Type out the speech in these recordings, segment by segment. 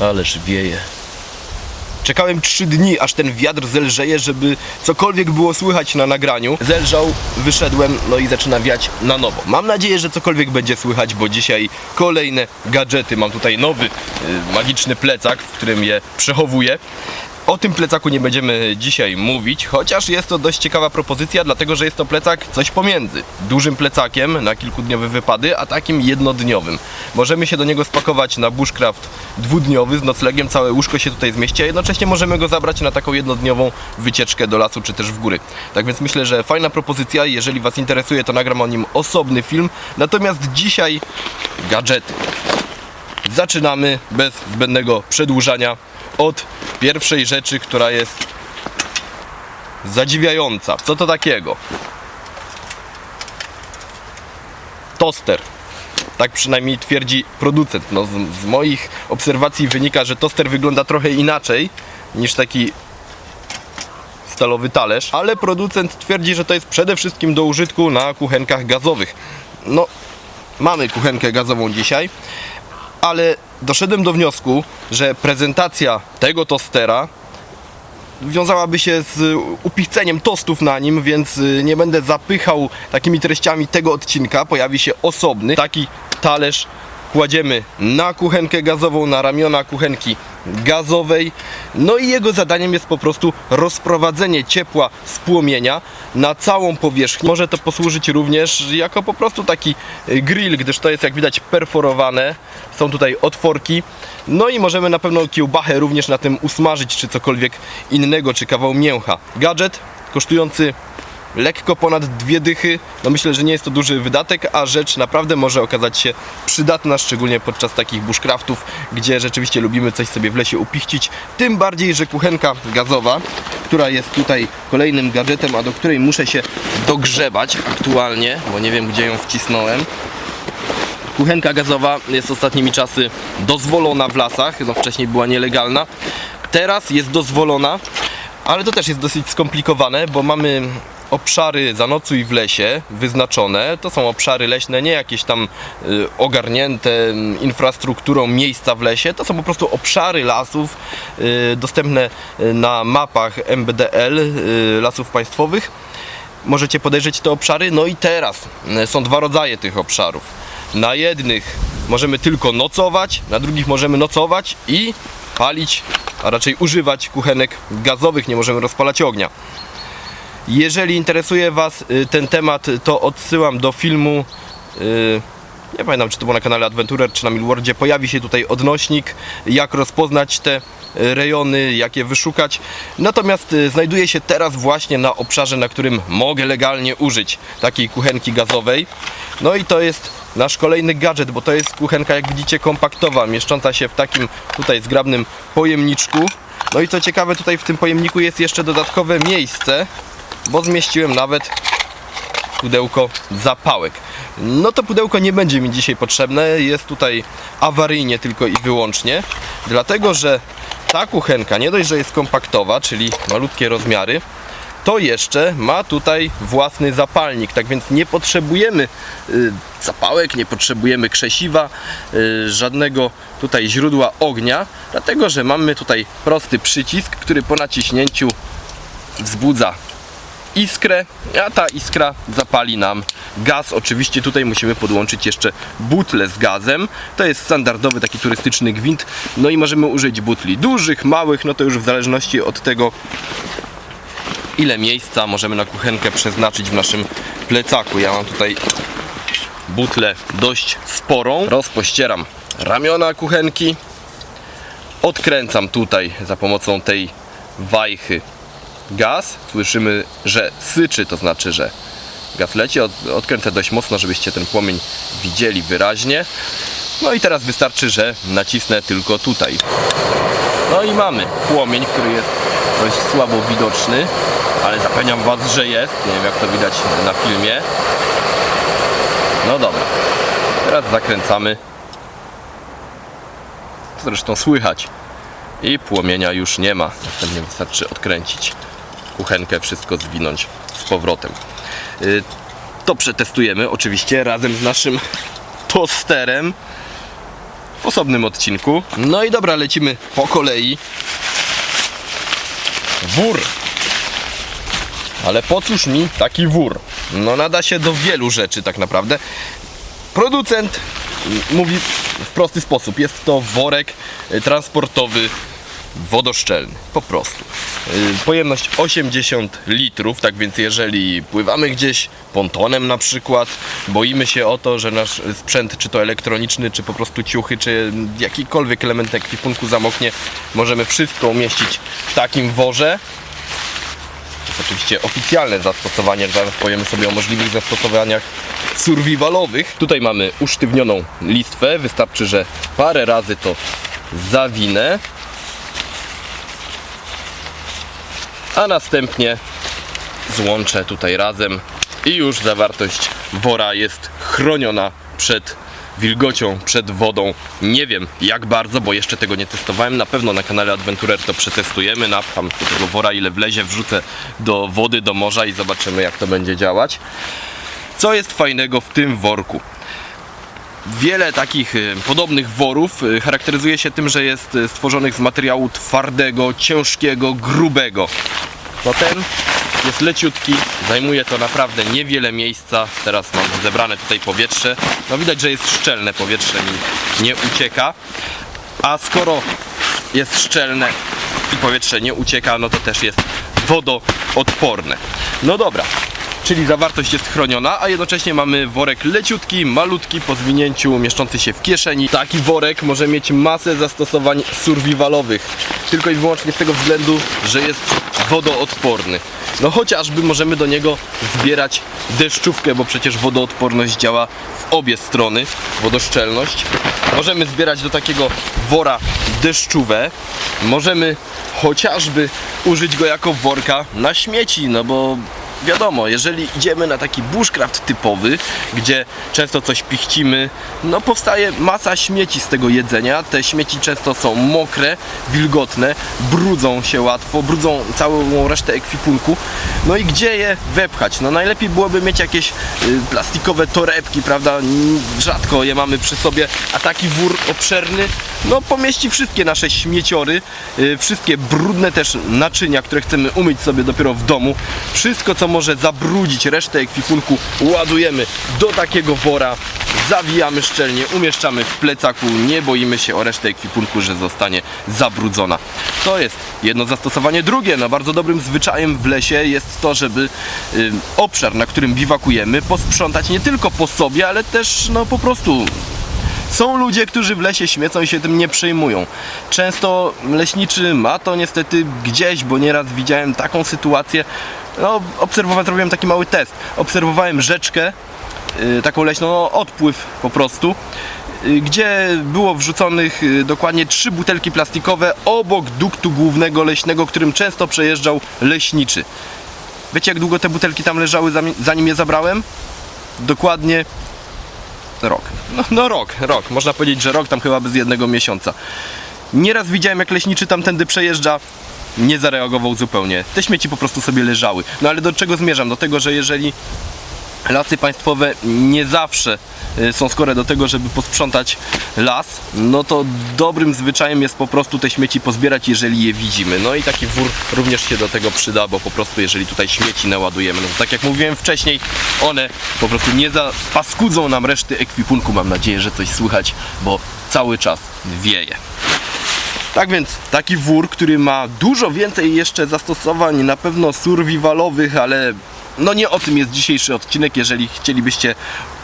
Ależ wieje. Czekałem 3 dni, aż ten wiatr zelżeje, żeby cokolwiek było słychać na nagraniu. Zelżał, wyszedłem, no i zaczyna wiać na nowo. Mam nadzieję, że cokolwiek będzie słychać, bo dzisiaj kolejne gadżety. Mam tutaj nowy, magiczny plecak, w którym je przechowuję. O tym plecaku nie będziemy dzisiaj mówić, chociaż jest to dość ciekawa propozycja, dlatego że jest to plecak coś pomiędzy dużym plecakiem na kilkudniowe wypady, a takim jednodniowym. Możemy się do niego spakować na bushcraft dwudniowy z noclegiem, całe łóżko się tutaj zmieści, a jednocześnie możemy go zabrać na taką jednodniową wycieczkę do lasu czy też w góry. Tak więc myślę, że fajna propozycja. Jeżeli Was interesuje, to nagram o nim osobny film. Natomiast dzisiaj gadżety. Zaczynamy bez zbędnego przedłużania od pierwszej rzeczy, która jest zadziwiająca. Co to takiego? Toster. Tak przynajmniej twierdzi producent. No, z moich obserwacji wynika, że toster wygląda trochę inaczej niż taki stalowy talerz, ale producent twierdzi, że to jest przede wszystkim do użytku na kuchenkach gazowych. No, mamy kuchenkę gazową dzisiaj, ale doszedłem do wniosku, że prezentacja tego tostera wiązałaby się z upichceniem tostów na nim, więc nie będę zapychał takimi treściami tego odcinka. Pojawi się osobny taki talerz. Kładziemy na kuchenkę gazową, na ramiona kuchenki gazowej. No i jego zadaniem jest po prostu rozprowadzenie ciepła z płomienia na całą powierzchnię. Może to posłużyć również jako po prostu taki grill, gdyż to jest, jak widać, perforowane. Są tutaj otworki. No i możemy na pewno kiełbachę również na tym usmażyć, czy cokolwiek innego, czy kawał mięcha. Gadżet kosztujący lekko ponad 2 dychy. No myślę, że nie jest to duży wydatek, a rzecz naprawdę może okazać się przydatna, szczególnie podczas takich bushcraftów, gdzie rzeczywiście lubimy coś sobie w lesie upichcić. Tym bardziej, że kuchenka gazowa, która jest tutaj kolejnym gadżetem, a do której muszę się dogrzebać aktualnie, bo nie wiem, gdzie ją wcisnąłem. Kuchenka gazowa jest ostatnimi czasy dozwolona w lasach, no wcześniej była nielegalna. Teraz jest dozwolona, ale to też jest dosyć skomplikowane, bo mamy obszary zanocuj w lesie wyznaczone. To są obszary leśne, nie jakieś tam ogarnięte infrastrukturą miejsca w lesie. To są po prostu obszary lasów dostępne na mapach MBDL lasów państwowych. Możecie podejrzeć te obszary. No i teraz są 2 rodzaje tych obszarów. Na jednych możemy tylko nocować, na drugich możemy nocować i palić, a raczej używać kuchenek gazowych. Nie możemy rozpalać ognia. Jeżeli interesuje Was ten temat, to odsyłam do filmu, nie pamiętam, czy to było na kanale Adventurer, czy na Milworldzie. Pojawi się tutaj odnośnik, jak rozpoznać te rejony, jak je wyszukać. Natomiast znajduję się teraz właśnie na obszarze, na którym mogę legalnie użyć takiej kuchenki gazowej. No i to jest nasz kolejny gadżet, bo to jest kuchenka, jak widzicie, kompaktowa, mieszcząca się w takim tutaj zgrabnym pojemniczku. No i co ciekawe, tutaj w tym pojemniku jest jeszcze dodatkowe miejsce, bo zmieściłem nawet pudełko zapałek. No to pudełko nie będzie mi dzisiaj potrzebne, jest tutaj awaryjnie tylko i wyłącznie, dlatego że ta kuchenka nie dość, że jest kompaktowa, czyli malutkie rozmiary, to jeszcze ma tutaj własny zapalnik, tak więc nie potrzebujemy zapałek, nie potrzebujemy krzesiwa, żadnego tutaj źródła ognia, dlatego że mamy tutaj prosty przycisk, który po naciśnięciu wzbudza iskrę, a ta iskra zapali nam gaz. Oczywiście tutaj musimy podłączyć jeszcze butlę z gazem. To jest standardowy taki turystyczny gwint. No i możemy użyć butli dużych, małych, no to już w zależności od tego, ile miejsca możemy na kuchenkę przeznaczyć w naszym plecaku. Ja mam tutaj butlę dość sporą. Rozpościeram ramiona kuchenki. Odkręcam tutaj za pomocą tej wajchy gaz. Słyszymy, że syczy, to znaczy, że gaz leci. Odkręcę dość mocno, żebyście ten płomień widzieli wyraźnie. No i teraz wystarczy, że nacisnę tylko tutaj. No i mamy płomień, który jest dość słabo widoczny, ale zapewniam Was, że jest. Nie wiem, jak to widać na filmie. No dobra. Teraz zakręcamy. Zresztą słychać. I płomienia już nie ma. Następnie wystarczy odkręcić kuchenkę, wszystko zwinąć z powrotem. To przetestujemy oczywiście razem z naszym tosterem. w osobnym odcinku. No i dobra, lecimy po kolei. Wór. Ale po cóż mi taki wór? No nada się do wielu rzeczy tak naprawdę. Producent mówi w prosty sposób. Jest to worek transportowy wodoszczelny, po prostu. Pojemność 80 litrów, tak więc jeżeli pływamy gdzieś pontonem na przykład, boimy się o to, że nasz sprzęt, czy to elektroniczny, czy po prostu ciuchy, czy jakikolwiek element ekwipunku zamoknie, możemy wszystko umieścić w takim worze. To jest oczywiście oficjalne zastosowanie, zaraz powiemy sobie o możliwych zastosowaniach survivalowych. Tutaj mamy usztywnioną listwę, wystarczy, że parę razy to zawinę, a następnie złączę tutaj razem i już zawartość wora jest chroniona przed wilgocią, przed wodą. Nie wiem jak bardzo, bo jeszcze tego nie testowałem. Na pewno na kanale Adventurer to przetestujemy. Napcham do tego wora ile wlezie, wrzucę do wody, do morza i zobaczymy jak to będzie działać. Co jest fajnego w tym worku? Wiele takich podobnych worów charakteryzuje się tym, że jest stworzonych z materiału twardego, ciężkiego, grubego. To ten jest leciutki, zajmuje to naprawdę niewiele miejsca. Teraz mam zebrane tutaj powietrze. No widać, że jest szczelne, powietrze mi nie ucieka. A skoro jest szczelne i powietrze nie ucieka, no to też jest wodoodporne. No dobra. Czyli zawartość jest chroniona, a jednocześnie mamy worek leciutki, malutki, po zwinięciu mieszczący się w kieszeni. Taki worek może mieć masę zastosowań survivalowych, tylko i wyłącznie z tego względu, że jest wodoodporny. No chociażby możemy do niego zbierać deszczówkę, bo przecież wodoodporność działa w obie strony, wodoszczelność. Możemy zbierać do takiego wora deszczówę, możemy chociażby użyć go jako worka na śmieci, no bo wiadomo, jeżeli idziemy na taki bushcraft typowy, gdzie często coś pichcimy, no powstaje masa śmieci z tego jedzenia. Te śmieci często są mokre, wilgotne, brudzą się łatwo, brudzą całą resztę ekwipunku. No i gdzie je wepchać? No najlepiej byłoby mieć jakieś plastikowe torebki, prawda? Rzadko je mamy przy sobie, a taki wór obszerny, no pomieści wszystkie nasze śmieciory, wszystkie brudne też naczynia, które chcemy umyć sobie dopiero w domu. Wszystko, co może zabrudzić resztę ekwipunku, ładujemy do takiego wora, zawijamy szczelnie, umieszczamy w plecaku, nie boimy się o resztę ekwipunku, że zostanie zabrudzona. To jest jedno zastosowanie. Drugie, no bardzo dobrym zwyczajem w lesie jest to, żeby obszar, na którym biwakujemy, posprzątać nie tylko po sobie, ale też no po prostu. Są ludzie, którzy w lesie śmiecą i się tym nie przejmują. Często leśniczy ma to niestety gdzieś, bo nieraz widziałem taką sytuację. No, zrobiłem taki mały test. Obserwowałem rzeczkę, taką leśną, no, odpływ po prostu, gdzie było wrzuconych dokładnie 3 butelki plastikowe obok duktu głównego leśnego, którym często przejeżdżał leśniczy. Wiecie, jak długo te butelki tam leżały, zanim je zabrałem? Dokładnie rok. No rok. Można powiedzieć, że rok, tam chyba bez jednego miesiąca. Nieraz widziałem, jak leśniczy tamtędy przejeżdża, nie zareagował zupełnie. Te śmieci po prostu sobie leżały. No ale do czego zmierzam? Do tego, że jeżeli lasy państwowe nie zawsze są skore do tego, żeby posprzątać las, no to dobrym zwyczajem jest po prostu te śmieci pozbierać, jeżeli je widzimy. No i taki wór również się do tego przyda, bo po prostu jeżeli tutaj śmieci naładujemy, no to tak jak mówiłem wcześniej, one po prostu nie zapaskudzą nam reszty ekwipunku. Mam nadzieję, że coś słychać, bo cały czas wieje. Tak więc taki wór, który ma dużo więcej jeszcze zastosowań, na pewno survivalowych, ale no nie o tym jest dzisiejszy odcinek. Jeżeli chcielibyście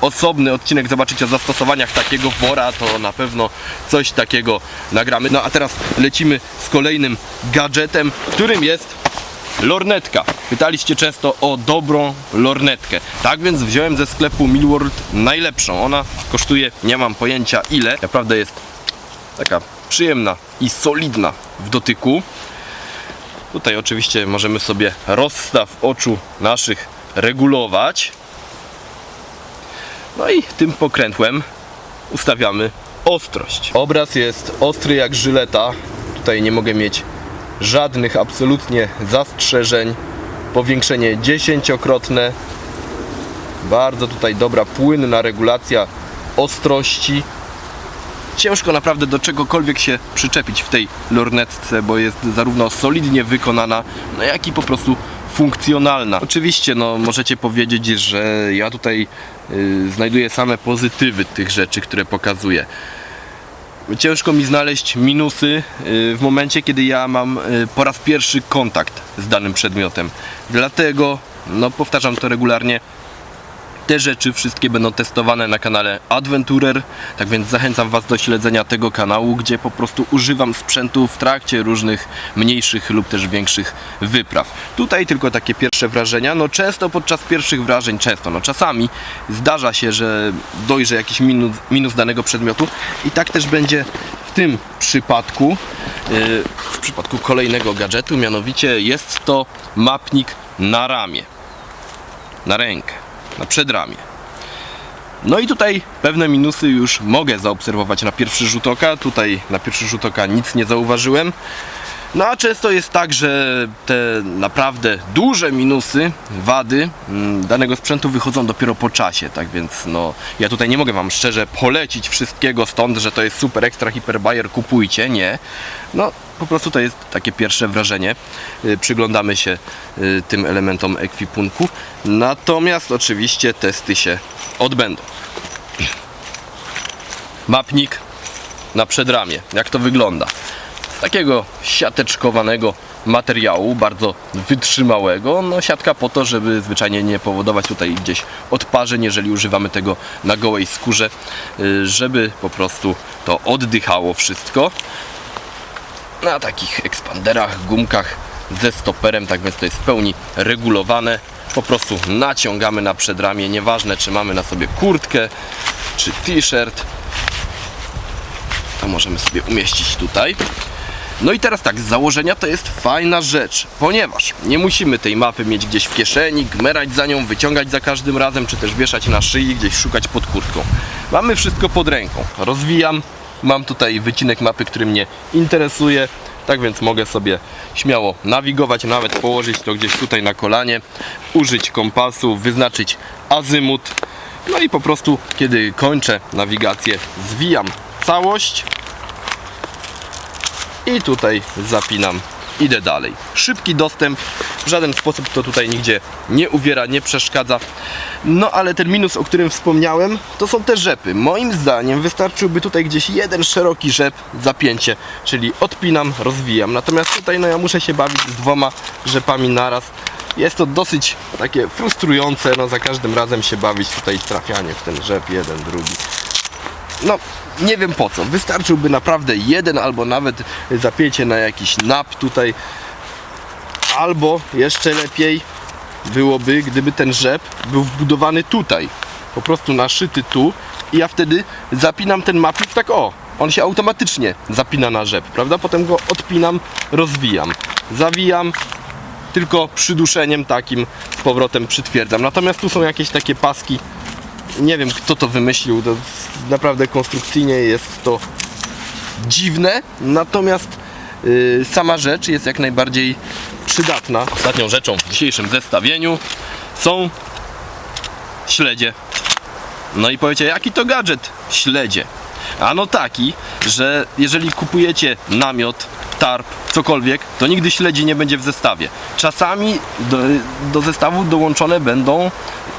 osobny odcinek zobaczyć o zastosowaniach takiego wora, to na pewno coś takiego nagramy. No a teraz lecimy z kolejnym gadżetem, którym jest lornetka. Pytaliście często o dobrą lornetkę. Tak więc wziąłem ze sklepu Millworld najlepszą. Ona kosztuje, nie mam pojęcia ile. Naprawdę jest taka przyjemna i solidna w dotyku. Tutaj oczywiście możemy sobie rozstaw oczu naszych regulować. No i tym pokrętłem ustawiamy ostrość. Obraz jest ostry jak żyleta. Tutaj nie mogę mieć żadnych absolutnie zastrzeżeń. Powiększenie 10-krotne. Bardzo tutaj dobra, płynna regulacja ostrości. ciężko naprawdę do czegokolwiek się przyczepić w tej lornetce, bo jest zarówno solidnie wykonana, no jak i po prostu funkcjonalna. Oczywiście no możecie powiedzieć, że ja tutaj znajduję same pozytywy tych rzeczy, które pokazuję. Ciężko mi znaleźć minusy w momencie, kiedy ja mam po raz pierwszy kontakt z danym przedmiotem. Dlatego, no powtarzam to regularnie, te rzeczy wszystkie będą testowane na kanale Adventurer, tak więc zachęcam Was do śledzenia tego kanału, gdzie po prostu używam sprzętu w trakcie różnych mniejszych lub też większych wypraw. Tutaj tylko takie pierwsze wrażenia, no często podczas pierwszych wrażeń, czasami zdarza się, że dojrzy jakiś minus danego przedmiotu i tak też będzie w tym przypadku, w przypadku kolejnego gadżetu, mianowicie jest to mapnik na ramię, na rękę, na przedramię. No i tutaj pewne minusy już mogę zaobserwować na pierwszy rzut oka. Tutaj na pierwszy rzut oka nic nie zauważyłem. No a często jest tak, że te naprawdę duże minusy, wady danego sprzętu wychodzą dopiero po czasie. Tak więc no, ja tutaj nie mogę Wam szczerze polecić wszystkiego stąd, że to jest super ekstra hiper bajer, kupujcie, nie. No po prostu to jest takie pierwsze wrażenie. Przyglądamy się tym elementom ekwipunku. Natomiast oczywiście testy się odbędą. Mapnik na przedramię. Jak to wygląda? Z takiego siateczkowanego materiału, bardzo wytrzymałego. No siatka po to, żeby zwyczajnie nie powodować tutaj gdzieś odparzeń, jeżeli używamy tego na gołej skórze, żeby po prostu to oddychało wszystko. Na takich ekspanderach, gumkach ze stoperem, tak więc to jest w pełni regulowane. Po prostu naciągamy na przedramię, nieważne czy mamy na sobie kurtkę czy t-shirt, to możemy sobie umieścić tutaj. No i teraz tak, z założenia to jest fajna rzecz, ponieważ nie musimy tej mapy mieć gdzieś w kieszeni, gmerać za nią, wyciągać za każdym razem, czy też wieszać na szyi, gdzieś szukać pod kurtką. Mamy wszystko pod ręką. Rozwijam, mam tutaj wycinek mapy, który mnie interesuje, tak więc mogę sobie śmiało nawigować, nawet położyć to gdzieś tutaj na kolanie, użyć kompasu, wyznaczyć azymut. No i po prostu, kiedy kończę nawigację, zwijam całość i tutaj zapinam, idę dalej. Szybki dostęp, w żaden sposób to tutaj nigdzie nie uwiera, nie przeszkadza. No ale ten minus, o którym wspomniałem, to są te rzepy. Moim zdaniem wystarczyłby tutaj gdzieś jeden szeroki rzep, zapięcie, czyli odpinam, rozwijam. Natomiast tutaj no ja muszę się bawić z dwoma rzepami naraz. Jest to dosyć takie frustrujące, no za każdym razem się bawić tutaj trafianie w ten rzep, jeden, drugi. No, nie wiem po co. Wystarczyłby naprawdę jeden albo nawet zapięcie na jakiś nap tutaj. Albo jeszcze lepiej byłoby, gdyby ten rzep był wbudowany tutaj. Po prostu naszyty tu i ja wtedy zapinam ten mapnik tak o. On się automatycznie zapina na rzep, prawda? Potem go odpinam, rozwijam. Zawijam, tylko przyduszeniem takim z powrotem przytwierdzam. Natomiast tu są jakieś takie paski. Nie wiem kto to wymyślił, to naprawdę konstrukcyjnie jest to dziwne, natomiast sama rzecz jest jak najbardziej przydatna. Ostatnią rzeczą w dzisiejszym zestawieniu są śledzie. No i powiecie, jaki to gadżet? Śledzie. Ano taki, że jeżeli kupujecie namiot, tarp, cokolwiek, to nigdy śledzi nie będzie w zestawie. Czasami do zestawu dołączone będą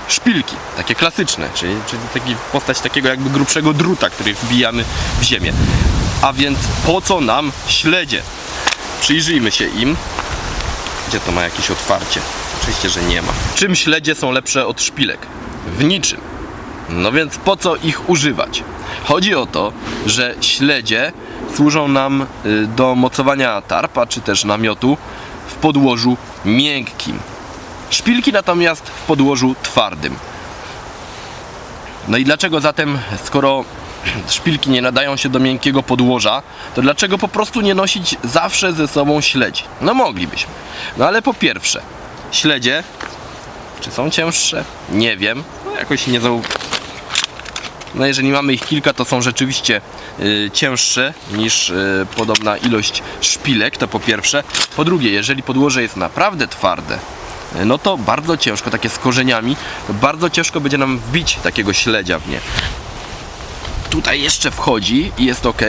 szpilki, takie klasyczne, czyli taki postać takiego jakby grubszego druta, który wbijamy w ziemię. A więc po co nam śledzie? Przyjrzyjmy się im. Gdzie to ma jakieś otwarcie? Oczywiście, że nie ma. Czym śledzie są lepsze od szpilek? W niczym. No więc po co ich używać? Chodzi o to, że śledzie służą nam do mocowania tarpa czy też namiotu w podłożu miękkim. Szpilki natomiast w podłożu twardym. No i dlaczego zatem, skoro szpilki nie nadają się do miękkiego podłoża, to dlaczego po prostu nie nosić zawsze ze sobą śledzi? No moglibyśmy. No ale po pierwsze, śledzie, czy są cięższe? Nie wiem. No jakoś nie No jeżeli mamy ich kilka, to są rzeczywiście cięższe niż podobna ilość szpilek, to po pierwsze. Po drugie, jeżeli podłoże jest naprawdę twarde, no to bardzo ciężko, takie z korzeniami, bardzo ciężko będzie nam wbić takiego śledzia w nie. tutaj jeszcze wchodzi i jest ok,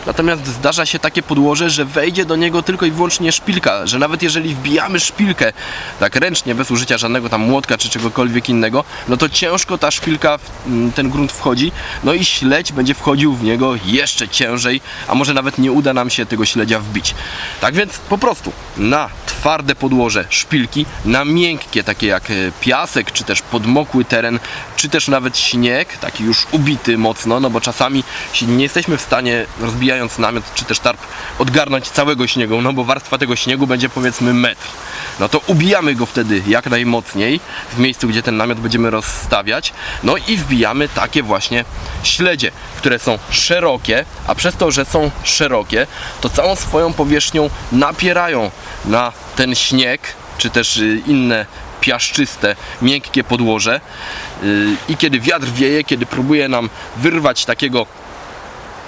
natomiast zdarza się takie podłoże, że wejdzie do niego tylko i wyłącznie szpilka, że nawet jeżeli wbijamy szpilkę tak ręcznie, bez użycia żadnego tam młotka czy czegokolwiek innego, no to ciężko ta szpilka w ten grunt wchodzi, no i śledź będzie wchodził w niego jeszcze ciężej, a może nawet nie uda nam się tego śledzia wbić. Tak więc po prostu na twarde podłoże szpilki, na miękkie takie jak piasek, czy też podmokły teren, czy też nawet śnieg, taki już ubity mocno, no bo czasami nie jesteśmy w stanie, rozbijając namiot czy też tarp, odgarnąć całego śniegu, no bo warstwa tego śniegu będzie powiedzmy metr. No to ubijamy go wtedy jak najmocniej w miejscu, gdzie ten namiot będziemy rozstawiać, no i wbijamy takie właśnie śledzie, które są szerokie, a przez to, że są szerokie, to całą swoją powierzchnią napierają na ten śnieg, czy też inne piaszczyste, miękkie podłoże i kiedy wiatr wieje, kiedy próbuje nam wyrwać takiego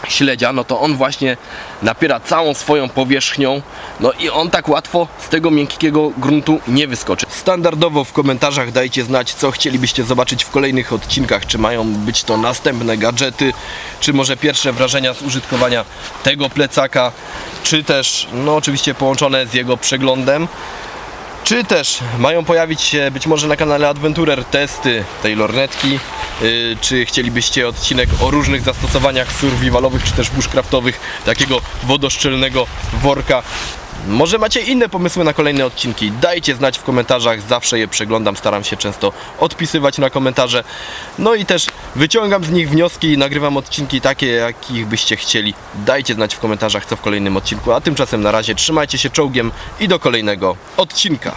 śledzia, no to on właśnie napiera całą swoją powierzchnią, no i on tak łatwo z tego miękkiego gruntu nie wyskoczy. Standardowo w komentarzach dajcie znać, co chcielibyście zobaczyć w kolejnych odcinkach, czy mają być to następne gadżety, czy może pierwsze wrażenia z użytkowania tego plecaka, czy też, no oczywiście połączone z jego przeglądem, czy też mają pojawić się być może na kanale Adventurer testy tej lornetki, czy chcielibyście odcinek o różnych zastosowaniach survivalowych, czy też bushcraftowych takiego wodoszczelnego worka. Może macie inne pomysły na kolejne odcinki, dajcie znać w komentarzach, zawsze je przeglądam, staram się często odpisywać na komentarze. No i też wyciągam z nich wnioski i nagrywam odcinki takie, jakich byście chcieli. Dajcie znać w komentarzach, co w kolejnym odcinku, a tymczasem na razie trzymajcie się czołgiem i do kolejnego odcinka.